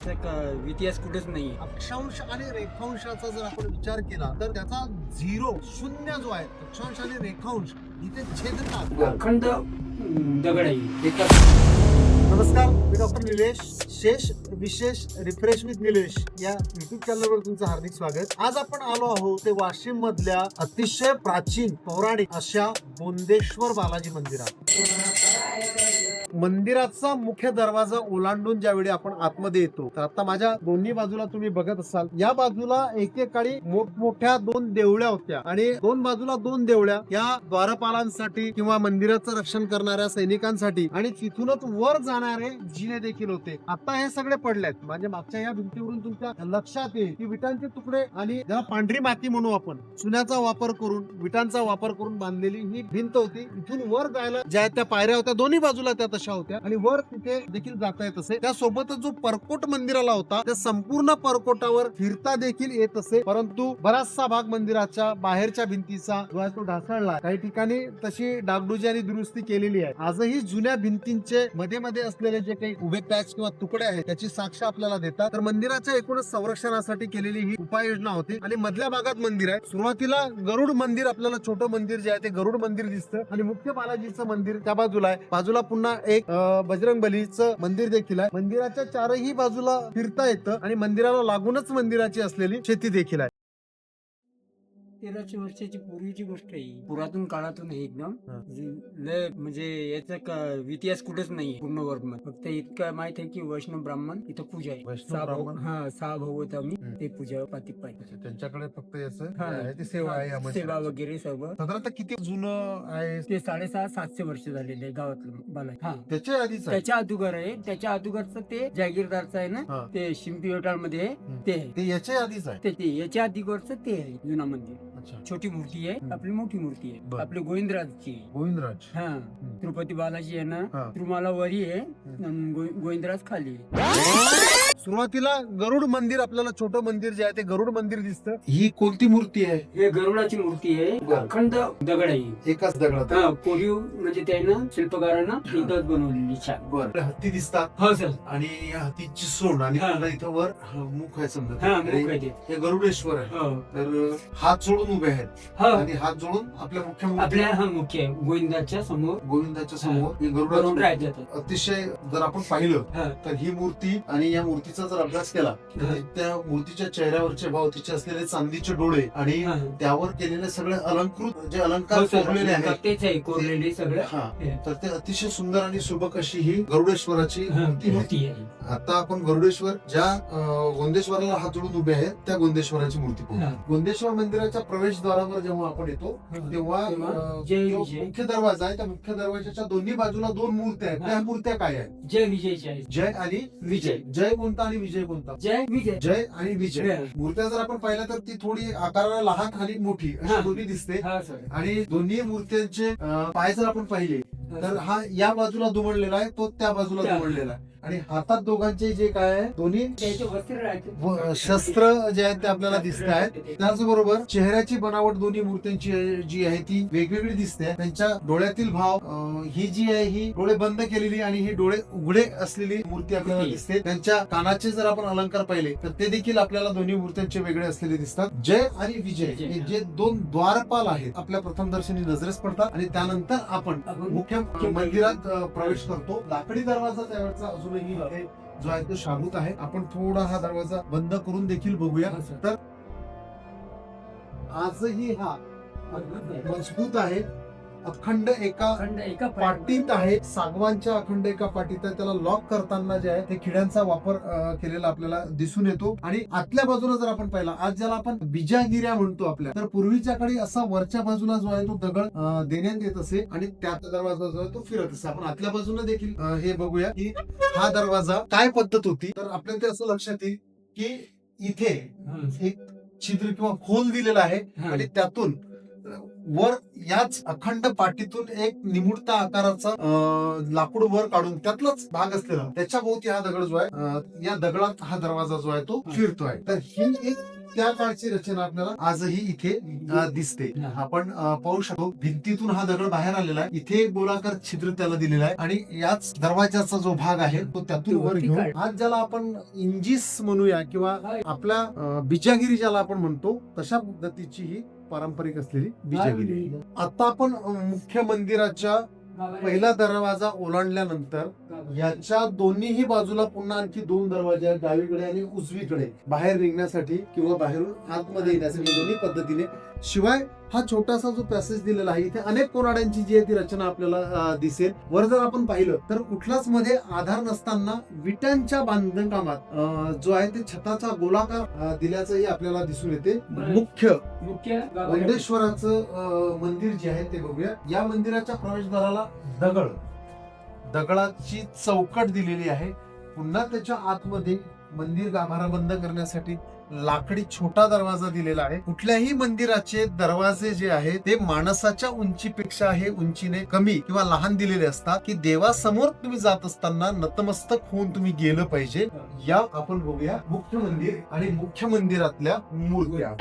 इतिहास कुठेच नाही. अक्षांश आणि रेखांशाचा जर आपण विचार केला तर त्याचा झिरो शून्य जो आहे अक्षांश आणि रेखांश इथे छेदतात. अखंड दगड आहे एका. नमस्कार, मी डॉक्टर निलेश शेष विशेष रिफ्रेश विथ निलेश या युट्यूब चॅनलवर तुमचं हार्दिक स्वागत. आज आपण आलो आहोत ते वाशिम मधल्या अतिशय प्राचीन पौराणिक अशा बोंदेश्वर बालाजी मंदिरात. मंदिराचा मुख्य दरवाजा ओलांडून ज्यावेळी आपण आतमध्ये येतो तर आता माझ्या दोन्ही बाजूला तुम्ही बघत असाल, या बाजूला एकेकाळी मोठमोठ्या दोन देवळ्या होत्या आणि दोन बाजूला दोन देवळ्या या द्वारपालांसाठी किंवा मंदिराचं रक्षण करणाऱ्या सैनिकांसाठी आणि तिथूनच वर जाणारे जिने देखील होते. आता हे सगळे पडलेत. म्हणजे मागच्या या भिंतीवरून तुमच्या लक्षात येईल की विटांचे तुकडे आणि ज्याला पांढरी माती म्हणू आपण, चुन्याचा वापर करून विटांचा वापर करून बांधलेली ही भिंत होती. इथून वर जायला ज्या त्या पायऱ्या होत्या दोन्ही बाजूला त्या तशा होत्या आणि वर तिथे देखील जाता येत असे. त्यासोबतच जो परकोट मंदिराला होता त्या संपूर्ण परकोटावर फिरता देखील येत असे. परंतु बराचसा भाग मंदिराच्या बाहेरच्या भिंतीचा जो आहे तो ढासळला. काही ठिकाणी तशी डागडुजी आणि दुरुस्ती केलेली आहे. आजही जुन्या भिंतींचे मध्ये मध्ये असलेले जे काही उभे पॅच किंवा तुकडे आहेत त्याची साक्ष आपल्याला देतात. तर मंदिराच्या एकूणच संरक्षणासाठी केलेली ही उपाययोजना होती. आणि मधल्या भागात मंदिर आहे. सुरुवातीला गरुड मंदिर, आपल्याला छोटं मंदिर जे आहे ते गरुड मंदिर दिसतं आणि मुख्य बालाजीचं मंदिर त्या बाजूला आहे. बाजूला पुन्हा एक बजरंग बलीचं मंदिर देखील आहे. मंदिराच्या चारही बाजूला फिरता येतं आणि मंदिराला लागूनच मंदिराची असलेली शेती देखील आहे. 1300 वर्षाची पूर्वीची गोष्ट आहे. पुरातन काळातून आहे एकदम. लय म्हणजे याचा इतिहास कुठेच नाही पूर्ण वर्ल्ड. फक्त इतकं माहित आहे की वैष्णव ब्राह्मण इथं पूजा आहे. वैष्णव ब्राह्मण? सहा भाऊ होत आम्ही. ते पूजा पाती पाहिजे. त्यांच्याकडे फक्त याचं हा. आहे ते सेवा आहे. या सेवा वगैरे सर्व. साधारणतः किती जुनं आहे? ते 650-700 वर्ष झालेले आहे गावातलं बालाजी. हा, त्याच्या आधीच आहे. त्याच्या अगोदर आहे. त्याच्या अगोदरचं ते जागीरदारचं आहे ना, हा. ते शिंपी मध्ये ते आहे. ते याच्या आधीच आहे. ते याच्या अगोदरचं ते आहे जुना मंदिर. अच्छा. छोटी मूर्ती आहे, आपली मोठी मूर्ती आहे. बरं. आपली गोविंदराजची आहे. गोविंदराज. हा, तिरुपती बालाजी आहे ना, हा. तिरुमाला वरी आहे आणि गोविंदराज खाली आहे. सुरुवातीला गरुड मंदिर, आपल्याला छोटं मंदिर जे आहे ते गरुड मंदिर दिसतं. ही कोणती मूर्ती आहे? हे गरुडाची मूर्ती आहे. बरं. अखंड दगड आहे. एकाच दगडात. हा, कोरीव म्हणजे त्यानं शिल्पकारानं इथंच बनवलेली. छान. बरं. हत्ती दिसतात हो सर. आणि या हत्तीची सोंड आणि हा. पुन्हा इथं वर मुख आहे समजा. हा, मुख आहे ते. हे गरुडेश्वर आहे. हो. तर हात जोडून उभे आहेत हो. आणि हात जोडून आपल्या मुख्य मूर्ती आपल्या हा मुख्य आहे. गोविंदाच्या समोर गोविंदाच्या समोर हे गरुड गरुडाची राहतात. अतिशय जर आपण पाहिलं हा. तर ही मूर्ती आणि या मूर्तीचा जर अभ्यास केला तर त्या मूर्तीच्या चेहऱ्यावरचे भाव, तिचे असलेले चांदीचे डोळे आणि हा. त्यावर केलेले सगळे अलंकृत जे अलंकार हो सर. कोरलेले आहेत तेच आहे कोरलेली सगळं. हा, तर ते अतिशय सुंदर आणि सुबक अशी ही गरुडेश्वराची मूर्ती आहे. मूर्ती आहे. आता आपण गरुडेश्वर ज्या गोंदेश्वराला हात जोडून उभे आहेत त्या गोंदेश्वराची मूर्ती पाहू. हा. गोंदेश्वर मंदिराच्या प्रवेशद्वारावर जेव्हा आपण येतो तेव्हा जय जो विजय. मुख्य दरवाजा आहे त्या मुख्य दरवाजाच्या दोन्ही बाजूला दोन मूर्त्या आहेत. त्या मूर्त्या काय आहेत? जय विजयची आहे. जय आणि विजय. जय कोणता आणि विजय कोणता? जय विजय. जय आणि विजय. हा. मूर्त्या जर आपण पाहिल्या तर ती थोडी आकाराला लहान आणि मोठी हा. अशी दोन्ही दिसते. हा सर. आणि दोन्ही मूर्त्यांचे पाय जर आपण पाहिले तर हा या बाजूला दुमडलेला आहे, तो त्या बाजूला दुमडलेला आहे. आणि हातात दोघांचे जे काय आहे दोन्ही त्याचे वस्त्र राहते. शस्त्र जे आहेत ते आपल्याला दिसत आहेत. त्याचबरोबर चेहऱ्याची बनावट दोन्ही मूर्त्यांची जी आहे ती वेगवेगळी दिसते. त्यांच्या डोळ्यातील भाव, ही जी आहे ही डोळे बंद केलेली आणि ही डोळे उघडे असलेली मूर्ती आपल्याला दिसते. त्यांच्या कानाचे जर आपण अलंकार पाहिले तर ते देखील आपल्याला दोन्ही मूर्त्यांचे वेगळे असलेले दिसतात. जय आणि विजय हे जे दोन द्वारपाल आहेत आपल्या प्रथम दर्शनी नजरेस पडतात आणि त्यानंतर आपण मुख्य मंदिरात प्रवेश करतो. लाकडी दरवाजा त्यावेळेचा अजूनही इथे जो आहे तो शाबूत आहे. आपण थोडा हा दरवाजा बंद करून देखील बघूया. तर आजही हा मजबूत आहे. अखंड एका पाटीत आहे. सागवानच्या अखंड एका पाटीत आहे. त्याला लॉक करताना जे आहे ते खिड्यांचा वापर केलेला आपल्याला दिसून येतो. आणि आतल्या बाजूला जर आपण पाहिला, आज ज्याला आपण बिजागिऱ्या म्हणतो आपल्या, तर पूर्वीच्या काळी असा वरच्या बाजूला जो आहे तो दगड देण्यात येत असे आणि त्याचा दरवाजा जो आहे तो फिरत असे. आपण आतल्या बाजूला देखील हे बघूया की हा दरवाजा काय पद्धत होती. तर आपल्याला ते असं लक्षात येईल की इथे एक छिद्र किंवा खोल दिलेला आहे आणि त्यातून वर याच अखंड पाटीतून एक निमुळता आकाराचा लाकूड वर काढून त्यातलाच भाग असलेला त्याच्या भोवती हा दगड जो आहे, या दगडात हा दरवाजा जो आहे तो फिरतोय. तर ही एक त्या काळची रचना आपल्याला आजही इथे दिसते. आपण पाहू शकतो भिंतीतून हा दगड बाहेर आलेला आहे. इथे गोलाकार छिद्र त्याला दिलेला आहे आणि याच दरवाजाचा जो भाग आहे तो त्यातून वर घेऊन आज ज्याला आपण इंजिस म्हणूया किंवा आपल्या बिजागिरी ज्याला आपण म्हणतो तशा पद्धतीची ही पारंपरिक असलेली बिजागिरी. आता आपण मुख्य मंदिराच्या पहिला दरवाजा ओलांडल्यानंतर याच्या दोन्हीही बाजूला पुन्हा आणखी दोन दरवाजे आहेत, डावीकडे आणि उजवीकडे, बाहेर निघण्यासाठी किंवा बाहेरून आतमध्ये येण्यासाठी दोन्ही पद्धतीने. शिवाय हा छोटासा जो पॅसेज दिलेला आहे इथे अनेक कोराड्यांची जी आहे ती रचना आपल्याला दिसेल. वर जर आपण पाहिलं तर कुठलाच मध्ये आधार नसताना विटांच्या बांधकामात जो आहे ते छताचा गोलाकार दिल्याचंही आपल्याला दिसून येते. मुख्य वंडेश्वराचं मंदिर जे आहे ते बघूया. या मंदिराच्या प्रवेशद्वाराला दगडाची चौकट दिलेली आहे. पुन्हा त्याच्या आतमध्ये मंदिर गाभारा बंद करण्यासाठी लाकडी छोटा दरवाजा दिलेला आहे. कुठल्याही मंदिराचे दरवाजे जे आहेत ते माणसाच्या उंचीपेक्षा हे उंचीने कमी किंवा लहान दिलेले असतात की देवासमोर तुम्ही जात असताना नतमस्तक होऊन तुम्ही गेलं पाहिजे. या आपण बघूया मुख्य मंदिर आणि मुख्य मंदिरातल्या मूर्त्या.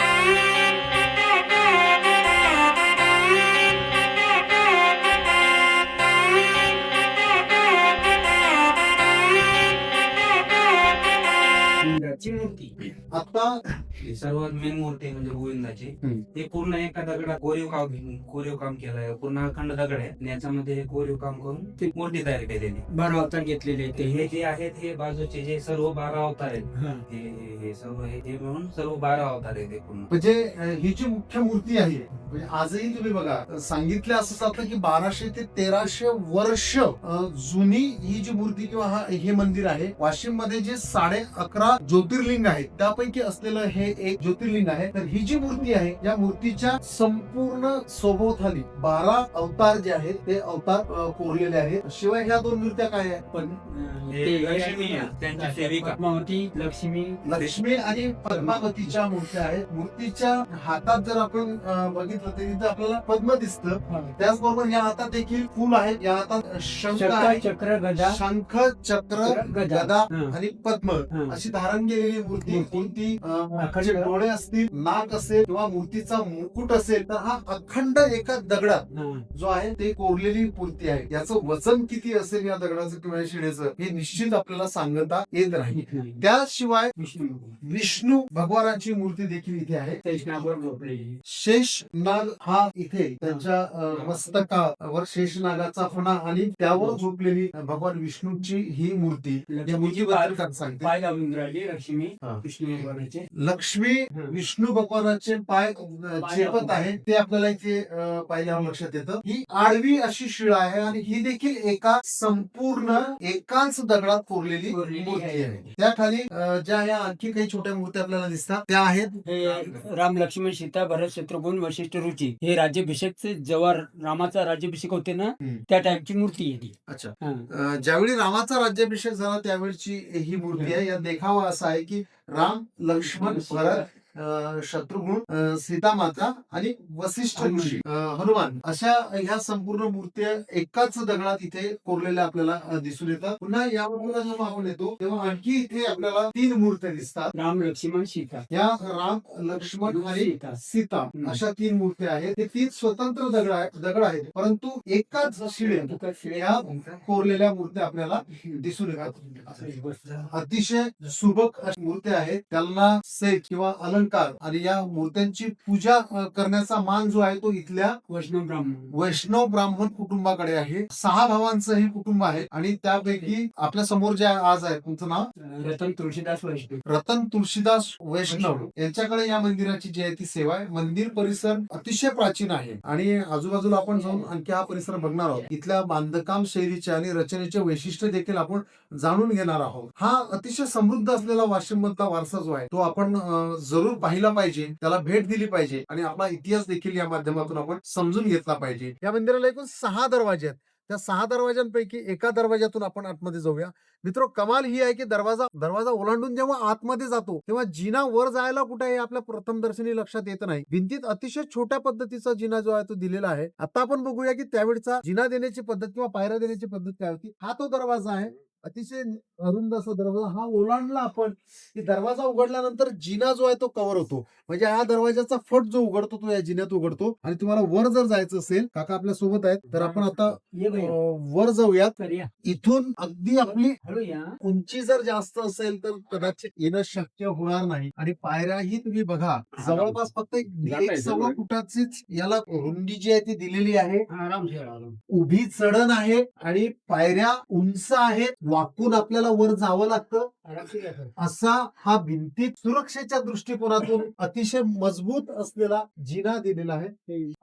मूर्ती आता सर्वात मेन मूर्ती म्हणजे गोविंदाची. ते पूर्ण एका दगडात कोरीव काम केलंय. पूर्ण अखंड दगड आहे आणि याच्यामध्ये कोरीव काम करून ती मूर्ती तयार केलेली. 12 अवतार घेतलेले आहेत. हे जे आहेत हे बाजूचे जे सर्व 12 अवतार आहेत हे सर्व हे मिळून सर्व 12 अवतार आहेत हे पूर्ण. म्हणजे ही जी मुख्य मूर्ती आहे म्हणजे आजही तुम्ही बघा सांगितलं असं जातं की 1200 ते 1300 वर्ष जुनी ही जी मूर्ती किंवा हे मंदिर आहे. वाशिम मध्ये जे 11.5 ज्योतिर्लिंग आहेत त्यापैकी असलेलं हे एक ज्योतिर्लिंग आहे. तर ही जी मूर्ती आहे या मूर्तीच्या संपूर्ण सभोवताली 12 अवतार जे आहेत ते अवतार कोरलेले आहेत. शिवाय ह्या दोन मूर्त्या काय आहेत पण लक्ष्मी त्यांची सेविका पद्मावती, लक्ष्मी आणि पद्मावतीच्या मूर्त्या आहेत. मूर्तीच्या हातात जर आपण बघितलं तर इथं आपल्याला पद्म दिसतं. त्याचबरोबर या हातात देखील फूल आहे. या हातात शंख आहे, चक्र, गदा, शंख चक्र गदा आणि पद्म अशी धारण केलेली मूर्ती. कोणती डोळे असतील, नाक असेल किंवा मूर्तीचा मुकुट असेल तर हा अखंड एका दगडात जो आहे ते कोरलेली मूर्ती आहे. याचं वजन किती असेल या दगडाचं किंवा शिडेचं हे निश्चित आपल्याला सांगता येत नाही. त्याशिवाय विष्णू भगवानाची मूर्ती देखील इथे आहे. शेष नाग हा इथे त्यांच्या मस्तकावर शेषनागाचा फणा आणि त्यावर झोपलेली भगवान विष्णूची ही मूर्ती सांगते. पाय लावून राहिली लक्ष्मी हा. विष्णू भगवानाचे. लक्ष्मी विष्णू भगवानाचे पाय चेपत आहे ते आपल्याला इथे पाहिल्यावर लक्षात येतं. ही आडवी अशी शिळा आहे आणि ही देखील एका संपूर्ण एकाच दगडात कोरलेली मूर्ती आहे. त्या खाली ज्या या आणखी काही छोट्या मूर्त्या आपल्याला दिसतात त्या आहेत. हे राम, लक्ष्मण, सीता, भरत, शत्रुघ्न, वशिष्ठ, रुची हे राज्याभिषेकचे जेव्हा रामाचा राज्याभिषेक होते ना त्या टाइमची मूर्ती आहे ती. अच्छा, ज्यावेळी रामाचा राज्याभिषेक झाला त्यावेळची ही मूर्ती आहे. या देखावा असा आहे की राम, लक्ष्मण, भरत, शत्रुघ्न, सीतामाता आणि वसिष्ठ ऋषी, हनुमान अशा ह्या संपूर्ण मूर्त्या एकाच दगडात इथे कोरलेल्या आपल्याला दिसून येतात. पुन्हा या बाजूला जेव्हा आपण येतो तेव्हा आणखी इथे आपल्याला 3 मूर्त्या दिसतात. राम, लक्ष्मण, सीता. या राम, लक्ष्मण आणि सीता अशा 3 मूर्त्या आहेत. ते 3 स्वतंत्र दगड आहेत परंतु एकाच शिळे या कोरलेल्या मूर्त्या आपल्याला दिसून येतात. अतिशय सुबक अशा मूर्त्या आहेत. त्यांना सेट किंवा अलंकार आणि या मूर्त्यांची पूजा करण्याचा मान जो आहे तो इथल्या वैष्णव ब्राह्मण कुटुंबाकडे आहे. 6 भावांचं हे कुटुंब आहे आणि त्यापैकी आपल्या समोर जे आज आहे तुमचं नाव रतन तुळशीदास वैष्णव. रतन तुळशीदास वैष्णव यांच्याकडे या मंदिराची जी आहे ती सेवा आहे. मंदिर परिसर अतिशय प्राचीन आहे आणि आजूबाजूला आपण जाऊन आणखी हा परिसर बघणार आहोत. इथल्या बांधकाम शैलीचे आणि रचनेचे वैशिष्ट्य देखील आपण जाणून घेणार आहोत. हा अतिशय समृद्ध असलेला वाशिम मधला वारसा जो आहे तो आपण जरूर पाहिला पाहिजे, त्याला भेट दिली पाहिजे आणि आपला इतिहास देखील या माध्यमातून आपण समजून घेतला पाहिजे. या मंदिराला एकूण 6 दरवाजे आहेत. त्या 6 दरवाजांपैकी एका दरवाजातून आपण आतमध्ये जाऊया. मित्र, कमाल ही आहे की दरवाजा ओलांडून जेव्हा आतमध्ये जातो तेव्हा जिना वर जायला कुठे आहे आपल्या प्रथम दर्शनी लक्षात येत नाही. भिंतीत अतिशय छोट्या पद्धतीचा जिना जो आहे तो दिलेला आहे. आता आपण बघूया की त्यावेळचा जिना देण्याची पद्धत किंवा पायऱ्या देण्याची पद्धत काय होती. हा तो दरवाजा आहे. अतिशय अरुंद असा दरवाजा हा ओलांडला आपण की दरवाजा उघडल्यानंतर जिना जो आहे तो कव्हर होतो. म्हणजे हा दरवाजाचा फट जो उघडतो तो या जिन्यात उघडतो. आणि तुम्हाला वर जर जायचं असेल, काका आपल्या सोबत आहेत, तर आपण आता ये भैया वर जाऊयात. तर या इथून अगदी आपली हळू या. उंची जर जास्त असेल तर कदाचित येणं शक्य होणार नाही. आणि पायऱ्याही तुम्ही बघा जवळपास फक्त एक सव्वा फुटाचीच याला रुंदी जी आहे ती दिलेली आहे. आराम से आराम. उभी चढण आहे आणि पायऱ्या उंच आहेत. वाकून आपल्याला वर जावं लागतं. आराम से या सर. असा हा भिंतीत सुरक्षेच्या दृष्टिकोनातून अतिशय मजबूत असलेला जिना दिलेला आहे.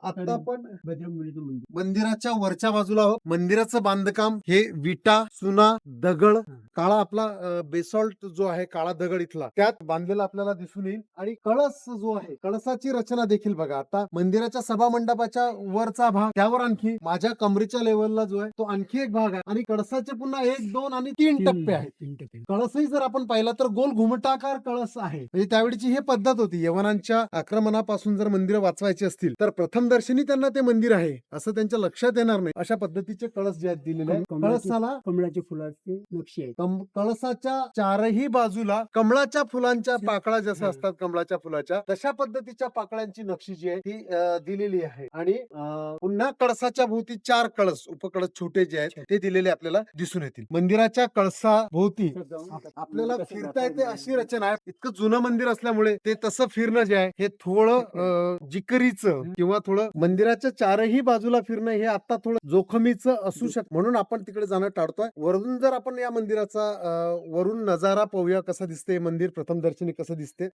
आता आपण बजरंगबलीचं मंदिर. मंदिराच्या वरच्या बाजूला आहोत. मंदिराचं बांधकाम हे विटा, चुना, दगड, काळा आपला बेसॉल्ट जो आहे काळा दगड इथला त्यात बांधलेला आपल्याला दिसून येईल. आणि कळस जो आहे कळसाची रचना देखील बघा. आता मंदिराच्या सभा मंडपाच्या वरचा भाग त्यावर आणखी माझ्या कमरेच्या लेवलला जो आहे तो आणखी एक भाग आहे. आणि कळसाचे पुन्हा 1, 2 आणि 3 टप्पे आहेत. 3 टप्पे. कळसही जर आपण पाहिला तर गोल घुमटाकार कळस आहे. म्हणजे त्यावेळीची ही पद्धत होती. यवनांच्या आक्रमणापासून जर मंदिरं वाचवायची असतील तर प्रथम दर्शनी त्यांना ते मंदिर आहे असं त्यांच्या लक्षात येणार नाही. अशा पद्धतीचे कळस जे आहेत दिलेले आहेत. कळसाला कमळाच्या फुलाची नक्षी आहे. कळसाच्या चारही बाजूला कमळाच्या फुलांच्या पाकळ्या जसं असतात कमळाच्या फुलाच्या तशा पद्धतीच्या पाकळ्यांची नक्षी जी आहे ती दिलेली आहे. आणि पुन्हा कळसाच्या भोवती 4 कळस उपकळस छोटे जे आहेत ते दिलेले आपल्याला दिसून येतील. मंदिराच्या कळसा भोवती आपल्याला फिरता येते अशी रचना आहे. इतकं जुनं मंदिर असल्यामुळे ते तसं फिरणं जे आहे हे थोडं जिकरीचं किंवा थोडं मंदिराच्या चारही बाजूला फिरणं हे आता थोडं जोखमीचं असू शकतं. म्हणून आपण तिकडे जाणं टाळतोय. वरून जर आपण या मंदिराचा वरून नजारा पाहूया कसा दिसते मंदिर प्रथम दर्शनी कसं दिसते.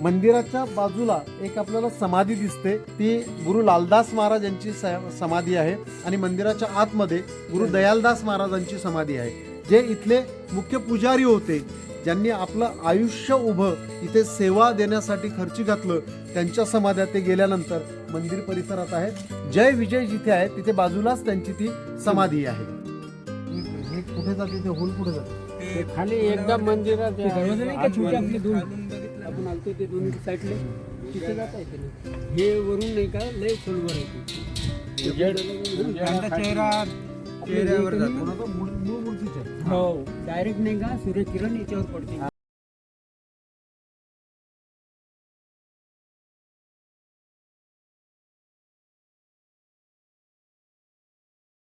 मंदिराच्या बाजूला एक आपल्याला समाधी दिसते. ती गुरु लालदास महाराज यांची समाधी आहे. आणि मंदिराच्या आतमध्ये गुरु दयालदास महाराजांची समाधी आहे, जे इथले मुख्य पुजारी होते, ज्यांनी आपलं आयुष्य उभं इथे सेवा देण्यासाठी खर्ची घातलं. त्यांच्या समाध्या ते गेल्यानंतर मंदिर परिसरात आहेत. जय विजय जिथे आहे तिथे बाजूलाच त्यांची ती समाधी आहे. हे कुठे जाते ते होल कुठे जाते ते खाली एकदा मंदिरात ते दरवाजे नाही का छोटे आपले दोन आपण आलतो ते दोन साईडले तिथे जाता येते ना. हे वरून नाही का लय खोलवर आहे ते. चेहऱ्यावर जातो. मूळ मूर्तीच्या हो डायरेक्ट नाही का सूर्यकिरण याच्यावर पडते.